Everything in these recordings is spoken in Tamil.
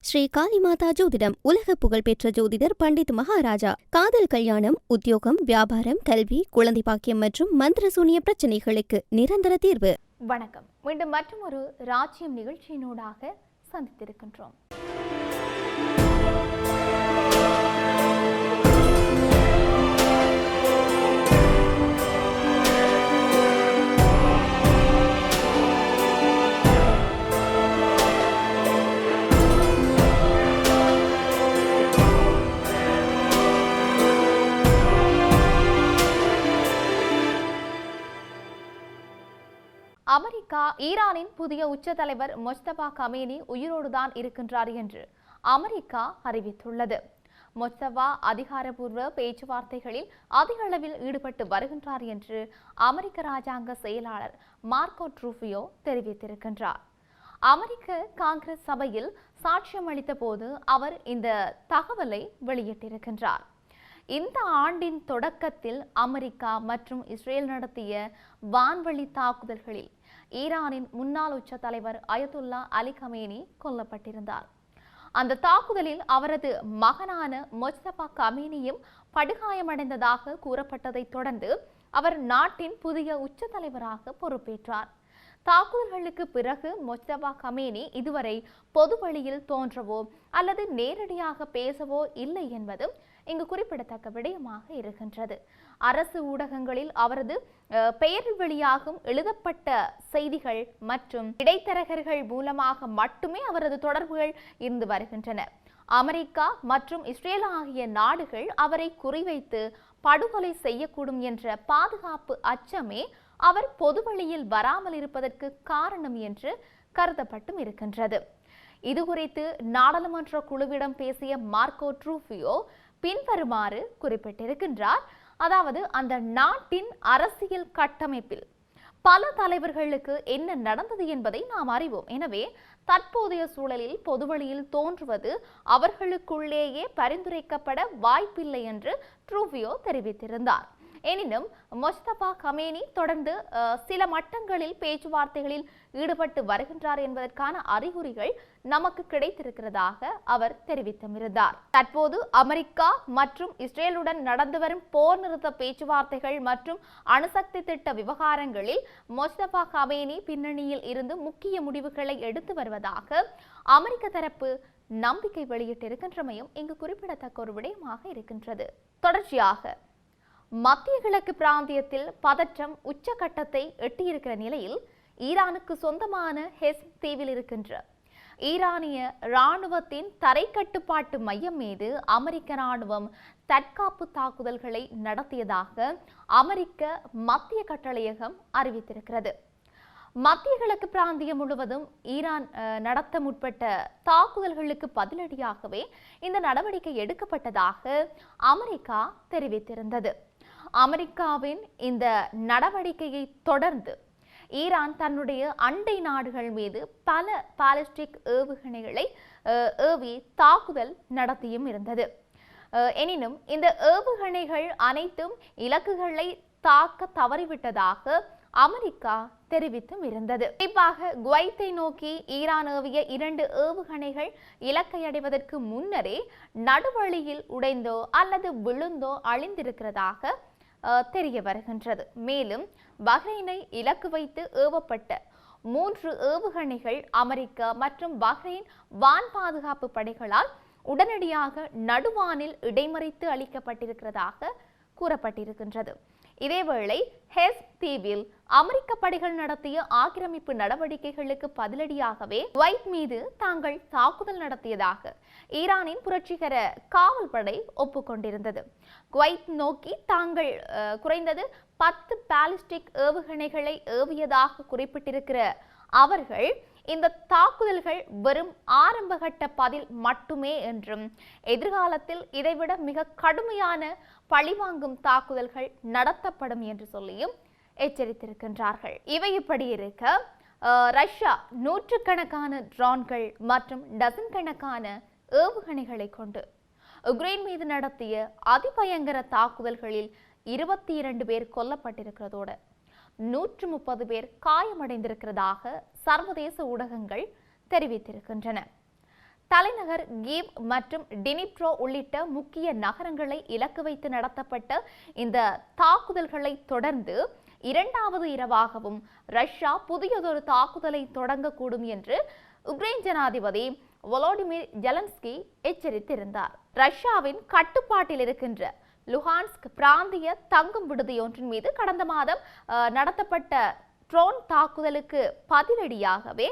ஸ்ரீ காளிமாதா ஜோதிடம் உலக புகழ்பெற்ற ஜோதிடர் பண்டித் மகாராஜா. காதல், கல்யாணம், உத்தியோகம், வியாபாரம், கல்வி, குழந்தை பாக்கியம் மற்றும் மந்திர சூனிய பிரச்சனைகளுக்கு நிரந்தர தீர்வு. வணக்கம். மீண்டும் மற்றும் ஒரு ராஜ்யம் நிகழ்ச்சியினூடாக சந்தித்திருக்கின்றோம். அமெரிக்கா ஈரானின் புதிய உச்ச தலைவர் மொஜ்தபா கமேனி உயிரோடுதான் இருக்கின்றார் என்று அமெரிக்கா அறிவித்துள்ளது. மொஜ்தபா அதிகாரப்பூர்வ பேச்சுவார்த்தைகளில் அதிக அளவில் ஈடுபட்டு வருகின்றார் என்று அமெரிக்க ராஜாங்க செயலாளர் மார்க்கோ ரூபியோ தெரிவித்திருக்கின்றார். அமெரிக்க காங்கிரஸ் சபையில் சாட்சியம் அளித்த போது அவர் இந்த தகவலை வெளியிட்டிருக்கின்றார். இந்த ஆண்டின் தொடக்கத்தில் அமெரிக்கா மற்றும் இஸ்ரேல் நடத்திய வான்வழி தாக்குதல்களில் ஈரானின் முன்னாள் உச்ச தலைவர் அயதுல்லா அலி கமேனி கொல்லப்பட்டிருந்தார். அந்த தாக்குதலில் அவரது மகனான மொஜ்தபா கமேனியும் படுகாயமடைந்ததாக கூறப்பட்டதை தொடர்ந்து அவர் நாட்டின் புதிய உச்ச தலைவராக பொறுப்பேற்றார். தாக்குதல்களுக்கு பிறகு மொஜ்தபா கமேனி இதுவரை பொது வழியில் தோன்றவோ அல்லது நேரடியாக பேசவோ இல்லை என்பது இங்கு குறிப்பிடத்தக்க விடயமாக இருக்கின்றது. அரசு ஊடகங்களில் அவரது பெயர் வெளியாகும் எழுதப்பட்ட செய்திகள் மற்றும் இடைத்தரகர்கள் மூலமாக மட்டுமே அவரது தொடர்புகள் இருந்து வருகின்றன. அமெரிக்கா மற்றும் இஸ்ரேல் ஆகிய நாடுகள் அவரை குறிவைத்து படுகொலை செய்யக்கூடும் என்ற பாதுகாப்பு அச்சமே அவர் பொது வழியில் வராமல் இருப்பதற்கு காரணம் என்று கருதப்பட்டும் இருக்கின்றது. இது குறித்து நாடாளுமன்ற குழுவிடம் பேசிய மார்க்கோ ரூபியோ பின்வருமாறு குறிப்பிட்டிருக்கின்றார். அதாவது, அந்த நாட்டின் அரசியல் கட்டமைப்பில் பல தலைவர்களுக்கு என்ன நடந்தது என்பதை நாம் அறிவோம். எனவே தற்போதைய சூழலில் பொதுவழியில் தோன்றுவது அவர்களுக்குள்ளேயே பரிந்துரைக்கப்பட வாய்ப்பில்லை என்று ரூபியோ தெரிவித்திருந்தார். எனினும் மொஜ்தபா கமேனி தொடர்ந்து சில மட்டங்களில் பேச்சுவார்த்தைகளில் ஈடுபட்டு வருகின்றார் என்பதற்கான அறிகுறிகள் நமக்கு கிடைத்திருக்கிறதாக அவர் தெரிவித்திருந்தார். தற்போது அமெரிக்கா மற்றும் இஸ்ரேலுடன் நடந்து வரும் போர் நிறுத்த பேச்சுவார்த்தைகள் மற்றும் அணுசக்தி திட்ட விவகாரங்களில் மொஜ்தபா கமேனி பின்னணியில் இருந்து முக்கிய முடிவுகளை எடுத்து வருவதாக அமெரிக்க தரப்பு நம்பிக்கை வெளியிட்டிருக்கின்றமையும் இங்கு குறிப்பிடத்தக்க ஒரு விடயமாக இருக்கின்றது. தொடர்ச்சியாக மத்திய கிழக்கு பிராந்தியத்தில் பதற்றம் உச்சகட்டத்தை எட்டியிருக்கிற நிலையில் ஈரானுக்கு சொந்தமான ஹெஸ் தீவில் இருக்கின்ற ஈரானிய இராணுவத்தின் தரை கட்டுப்பாட்டு மையம் மீது அமெரிக்க இராணுவம் தற்காப்பு தாக்குதல்களை நடத்தியதாக அமெரிக்க மத்திய கட்டளையகம் அறிவித்திருக்கிறது. மத்திய கிழக்கு பிராந்தியம் முழுவதும் ஈரான் நடத்த முற்பட்ட தாக்குதல்களுக்கு பதிலடியாகவே இந்த நடவடிக்கை எடுக்கப்பட்டதாக அமெரிக்கா தெரிவித்திருந்தது. அமெரிக்காவின் இந்த நடவடிக்கையை தொடர்ந்து ஈரான் தன்னுடைய அண்டை நாடுகள் மீது பல பாலிஸ்டிக் ஏவுகணைகளை ஏவி தாக்குதல் நடத்தியும் இருந்தது. எனினும் இந்த ஏவுகணைகள் அனைத்தும் இலக்குகளை தாக்க தவறிவிட்டதாக அமெரிக்கா தெரிவித்தும் இருந்தது. குறிப்பாக குவைத்தை நோக்கி ஈரான் ஏவிய 2 ஏவுகணைகள் இலக்கை அடைவதற்கு முன்னரே நடுவழியில் உடைந்தோ அல்லது விழுந்தோ அழிந்திருக்கிறதாக தெரிய வருகின்றது. மேலும் பஹ்ரைனை இலக்கு வைத்து ஏவப்பட்ட 3 ஏவுகணைகள் அமெரிக்கா மற்றும் பஹ்ரைன் வான் பாதுகாப்பு படைகளால் உடனடியாக நடுவானில் இடைமறித்து அளிக்கப்பட்டிருக்கிறதாக கூறப்பட்டிருக்கின்றது. இதேவேளை ஹெஸ் தீவில் அமெரிக்க படைகள் நடத்திய ஆக்கிரமிப்பு நடவடிக்கைகளுக்கு பதிலடியாகவே குவைத் மீது தாங்கள் தாக்குதல் நடத்தியதாக ஈரானின் புரட்சிகர காவல் படை ஒப்புக்கொண்டிருந்தது. குவைத் நோக்கி தாங்கள் குறைந்தது 10 பாலிஸ்டிக் ஏவுகணைகளை ஏவியதாக குறிப்பிட்டிருக்கிற அவர்கள் இந்த தாக்குதல்கள் வெறும் ஆரம்பகட்ட பதில் மட்டுமே என்றும் எதிர்காலத்தில் இதைவிட மிக கடுமையான பழிவாங்கும் தாக்குதல்கள் நடத்தப்படும் என்று சொல்லியும் எச்சரித்திருக்கின்றார்கள். இவை இப்படி இருக்க, ரஷ்யா நூற்றுக்கணக்கான ட்ரோன்கள் மற்றும் டசன் கணக்கான ஏவுகணைகளை கொண்டு உக்ரைன் மீது நடத்திய அதிபயங்கர தாக்குதல்களில் 22 பேர் கொல்லப்பட்டிருக்கிறதோடு 130 பேர் காயமடைந்திருக்கிறதாக சர்வதேச ஊடகங்கள் தெரிவித்திருக்கின்றன. தலைநகர் கீவ் மற்றும் டினிப்ரோ உள்ளிட்ட முக்கிய நகரங்களை இலக்கு வைத்து நடத்தப்பட்ட இந்த தாக்குதல்களை தொடர்ந்து இரண்டாவது இரவாகவும் ரஷ்யா புதியதொரு தாக்குதலை தொடங்கக்கூடும் என்று உக்ரைன் ஜனாதிபதி வோலோடிமிர் ஜெலன்ஸ்கி எச்சரித்திருந்தார். ரஷ்யாவின் கட்டுப்பாட்டில் இருக்கின்ற லுஹான்ஸ்க் பிராந்திய தங்கும் விடுதியொன்றின் மீது கடந்த மாதம் நடத்தப்பட்ட ட்ரோன் தாக்குதலுக்கு பதிலடியாகவே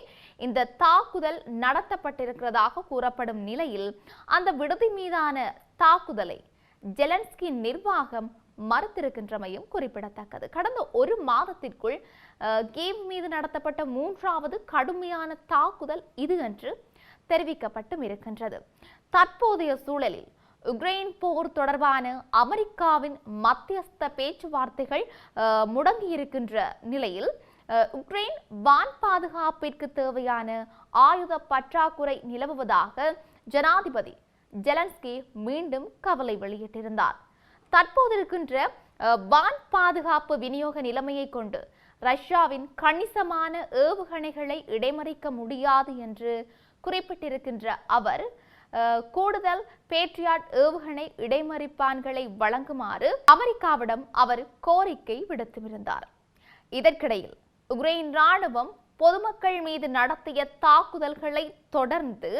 இந்த தாக்குதல் நடத்தப்பட்டிருக்கிறதாக கூறப்படும் நிலையில் அந்த விடுதி மீதான தாக்குதலை ஜெலன்ஸ்கி நிர்வாகம் மறுத்திருக்கின்றமையும் குறிப்பிடத்தக்கது. கடந்த ஒரு மாதத்திற்குள் கீவ் மீது நடத்தப்பட்ட 3வது கடுமையான தாக்குதல் இது என்று தெரிவிக்கப்பட்டும் இருக்கின்றது. தற்போதைய சூழலில் உக்ரைன் போர் தொடர்பான அமெரிக்காவின் மத்தியஸ்த பேச்சுவார்த்தைகள் முடங்கியிருக்கின்ற நிலையில் உக்ரைன் வான் பாதுகாப்பிற்கு தேவையான ஆயுத பற்றாக்குறை நிலவுவதாக ஜனாதிபதி ஜெலன்ஸ்கி மீண்டும் கவலை வெளியிட்டிருந்தார். தற்போது இருக்கின்ற வான் பாதுகாப்பு விநியோக நிலைமையை கொண்டு ரஷ்யாவின் கணிசமான ஏவுகணைகளை இடைமறிக்க முடியாது என்று குறிப்பிட்டிருக்கின்ற அவர் கூடுதல் பேட்ரியாட் ஏவுகணை இடைமறிப்பான்களை வழங்குமாறு அமெரிக்காவிடம் அவர் கோரிக்கை விடுத்திருந்தார். இதற்கிடையில் உக்ரைன் ராணுவம் பொதுமக்கள் மீது நடத்திய தாக்குதல்களை தொடர்ந்து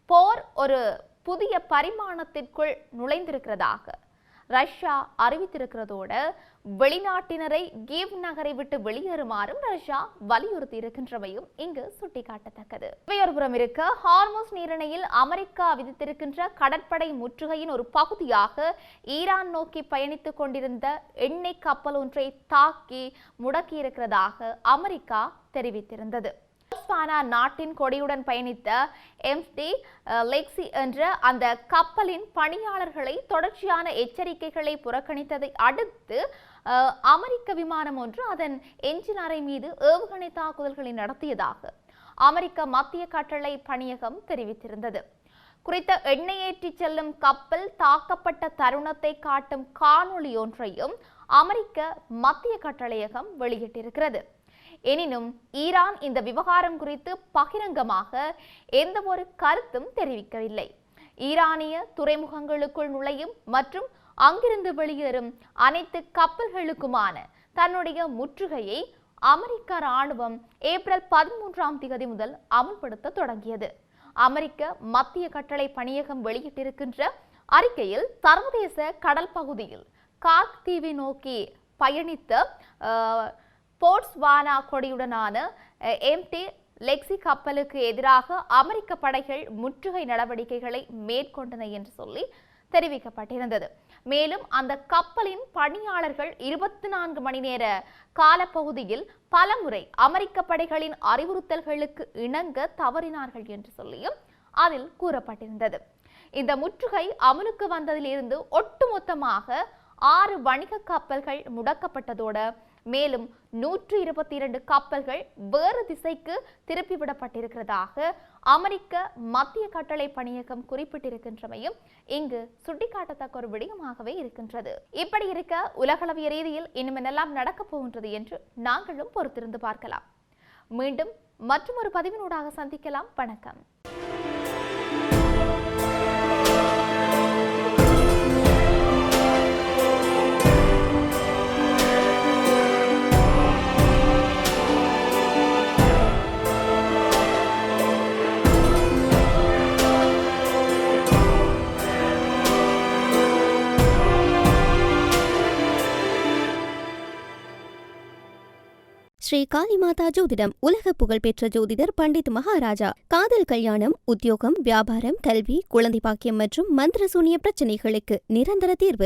போர் ஒரு புதிய பரிமாணத்திற்குள் நுழைந்திருக்கிறதாக ரஷ்யா அறிவித்திருக்கிறதோடு வெளிநாட்டினரை கீவ் நகரை விட்டு வெளியேறுமாறும் ரஷ்யா வலியுறுத்தி இருக்கின்றமையும் இங்கு சுட்டிக்காட்டத்தக்கது. இவையொருபுறம் இருக்க, ஹார்மோஸ் நீரிணையில் அமெரிக்கா விதித்திருக்கின்ற கடற்படை முற்றுகையின் ஒரு பகுதியாக ஈரான் நோக்கி பயணித்துக் கொண்டிருந்த எண்ணெய் கப்பல் ஒன்றை தாக்கி முடக்கியிருக்கிறதாக அமெரிக்கா தெரிவித்திருந்தது. நாட்டின் கொடியுடன் பயணித்த MT லெக்ஸி என்ற அந்த கப்பலின் பணியாளர்களை தொடர்ச்சியான எச்சரிக்கைகளை புறக்கணித்ததை அடுத்து அமெரிக்க விமானம் ஒன்று அதன் என்ஜின் அறை மீது ஏவுகணை தாக்குதல்களை நடத்தியதாக அமெரிக்க மத்திய கட்டளை பணியகம் தெரிவித்திருந்தது. குறித்த எண்ணெய் ஏற்றி செல்லும் கப்பல் தாக்கப்பட்ட தருணத்தை காட்டும் காணொளி ஒன்றையும் அமெரிக்க மத்திய கட்டளையகம் வெளியிட்டிருக்கிறது. எனினும் ஈரான் இந்த விவகாரம் குறித்து பகிரங்கமாக எந்த ஒரு கருத்தும் தெரிவிக்கவில்லை. ஈரானிய துறைமுகங்களுக்குள் நுழையும் மற்றும் அங்கிருந்து வெளியேறும் அனைத்து கப்பல்களுக்குமான தன்னுடைய முற்றுகையை அமெரிக்க ராணுவம் ஏப்ரல் 13ஆம் தேதி முதல் அமல்படுத்த தொடங்கியது. அமெரிக்க மத்திய கட்டளை பணியகம் வெளியிட்டிருக்கின்ற அறிக்கையில் சர்வதேச கடல் பகுதியில் கார்க் தீவை நோக்கி பயணித்த போட்ஸ்வானா கொடியுடனான MT லெக்ஸி கப்பலுக்கு எதிராக அமெரிக்க படைகள் முற்றுகை நடவடிக்கைகளை மேற்கொண்டன என்று சொல்லி தெரிவிக்கப்பட்டிருந்தது. மேலும் அந்த கப்பலின் பணியாளர்கள் 24 மணி நேர காலப்பகுதியில் பலமுறை அமெரிக்க படைகளின் அறிவுறுத்தல்களுக்கு இணங்க தவறினார்கள் என்று சொல்லியும் அதில் கூறப்பட்டிருந்தது. இந்த முற்றுகை அமலுக்கு வந்ததிலிருந்து ஒட்டுமொத்தமாக 6 வணிக கப்பல்கள் முடக்கப்பட்டதோடு மேலும் 122 கப்பல்கள் வேறு திசைக்கு திருப்பிவிடப்பட்டிருக்கிறதாக அமெரிக்க மத்திய கட்டளை பணியகம் குறிப்பிட்டிருக்கின்றமையும் இங்கு சுட்டிக்காட்டத்தக்க ஒரு விடயமாகவே இருக்கின்றது. இப்படி இருக்க உலகளவிய ரீதியில் இன்னும் என்னெல்லாம் நடக்கப் போகின்றது என்று நாங்களும் பொறுத்திருந்து பார்க்கலாம். மீண்டும் மற்றொரு பதிவினூடாக சந்திக்கலாம். வணக்கம். ஸ்ரீ காளிமாதா ஜோதிடம் உலக புகழ்பெற்ற ஜோதிடர் பண்டித் மகாராஜா. காதல், கல்யாணம், உத்தியோகம், வியாபாரம், கல்வி, குழந்தை பாக்கியம் மற்றும் மந்திர சூனிய பிரச்சனைகளுக்கு நிரந்தர தீர்வு.